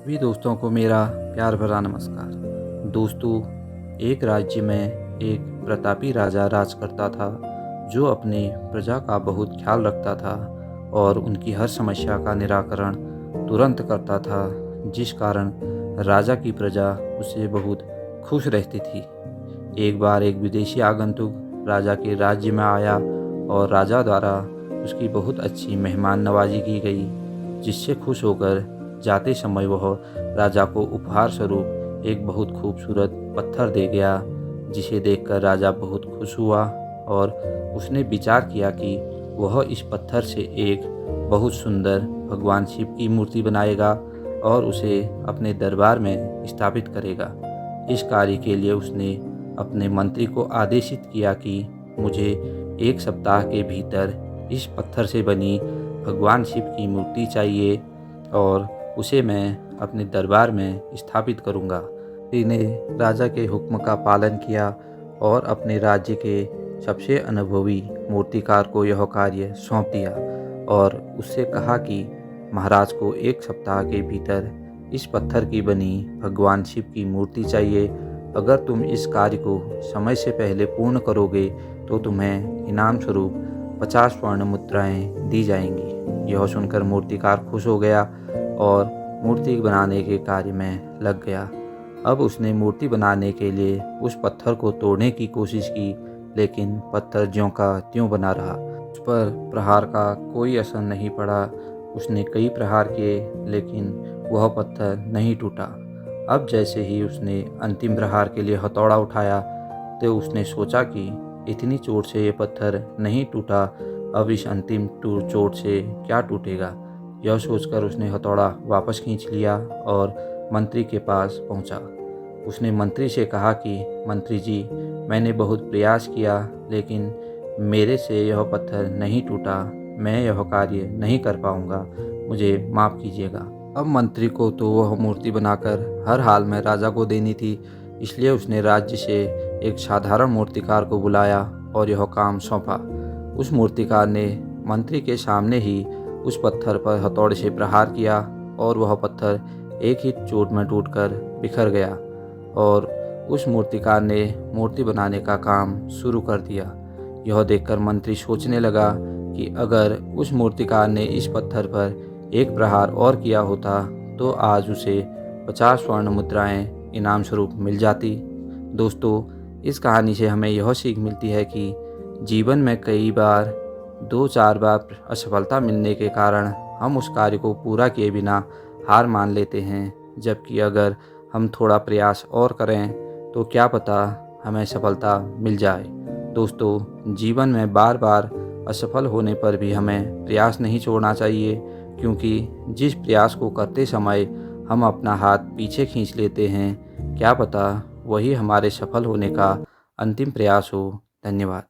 सभी दोस्तों को मेरा प्यार भरा नमस्कार। दोस्तों, एक राज्य में एक प्रतापी राजा राज करता था जो अपनी प्रजा का बहुत ख्याल रखता था और उनकी हर समस्या का निराकरण तुरंत करता था, जिस कारण राजा की प्रजा उससे बहुत खुश रहती थी। एक बार एक विदेशी आगंतुक राजा के राज्य में आया और राजा द्वारा उसकी बहुत अच्छी मेहमान नवाजी की गई, जिससे खुश होकर जाते समय वह राजा को उपहार स्वरूप एक बहुत खूबसूरत पत्थर दे गया, जिसे देखकर राजा बहुत खुश हुआ और उसने विचार किया कि वह इस पत्थर से एक बहुत सुंदर भगवान शिव की मूर्ति बनाएगा और उसे अपने दरबार में स्थापित करेगा। इस कार्य के लिए उसने अपने मंत्री को आदेशित किया कि मुझे 1 सप्ताह के भीतर इस पत्थर से बनी भगवान शिव की मूर्ति चाहिए और उसे मैं अपने दरबार में स्थापित करूंगा। ने राजा के हुक्म का पालन किया और अपने राज्य के सबसे अनुभवी मूर्तिकार को यह कार्य सौंप दिया और उससे कहा कि महाराज को 1 सप्ताह के भीतर इस पत्थर की बनी भगवान शिव की मूर्ति चाहिए। अगर तुम इस कार्य को समय से पहले पूर्ण करोगे तो तुम्हें इनाम स्वरूप 50 स्वर्ण मुद्राएं दी जाएंगी। यह सुनकर मूर्तिकार खुश हो गया और मूर्ति बनाने के कार्य में लग गया। अब उसने मूर्ति बनाने के लिए उस पत्थर को तोड़ने की कोशिश की, लेकिन पत्थर ज्यों का त्यों बना रहा। उस पर प्रहार का कोई असर नहीं पड़ा। उसने कई प्रहार किए, लेकिन वह पत्थर नहीं टूटा। अब जैसे ही उसने अंतिम प्रहार के लिए हथौड़ा उठाया तो उसने सोचा कि इतनी चोट से ये पत्थर नहीं टूटा, अब इस अंतिम चोट से क्या टूटेगा। यह सोचकर उसने हथौड़ा वापस खींच लिया और मंत्री के पास पहुंचा। उसने मंत्री से कहा कि मंत्री जी, मैंने बहुत प्रयास किया, लेकिन मेरे से यह पत्थर नहीं टूटा। मैं यह कार्य नहीं कर पाऊंगा, मुझे माफ़ कीजिएगा। अब मंत्री को तो वह मूर्ति बनाकर हर हाल में राजा को देनी थी, इसलिए उसने राज्य से एक साधारण मूर्तिकार को बुलाया और यह काम सौंपा। उस मूर्तिकार ने मंत्री के सामने ही उस पत्थर पर हथौड़े से प्रहार किया और वह पत्थर एक ही चोट में टूटकर बिखर गया और उस मूर्तिकार ने मूर्ति बनाने का काम शुरू कर दिया। यह देखकर मंत्री सोचने लगा कि अगर उस मूर्तिकार ने इस पत्थर पर एक प्रहार और किया होता तो आज उसे 50 स्वर्ण मुद्राएं इनाम स्वरूप मिल जाती। दोस्तों, इस कहानी से हमें यह सीख मिलती है कि जीवन में कई बार 2-4 बार असफलता मिलने के कारण हम उस कार्य को पूरा किए बिना हार मान लेते हैं, जबकि अगर हम थोड़ा प्रयास और करें तो क्या पता हमें सफलता मिल जाए। दोस्तों, जीवन में बार बार असफल होने पर भी हमें प्रयास नहीं छोड़ना चाहिए, क्योंकि जिस प्रयास को करते समय हम अपना हाथ पीछे खींच लेते हैं, क्या पता वही हमारे सफल होने का अंतिम प्रयास हो। धन्यवाद।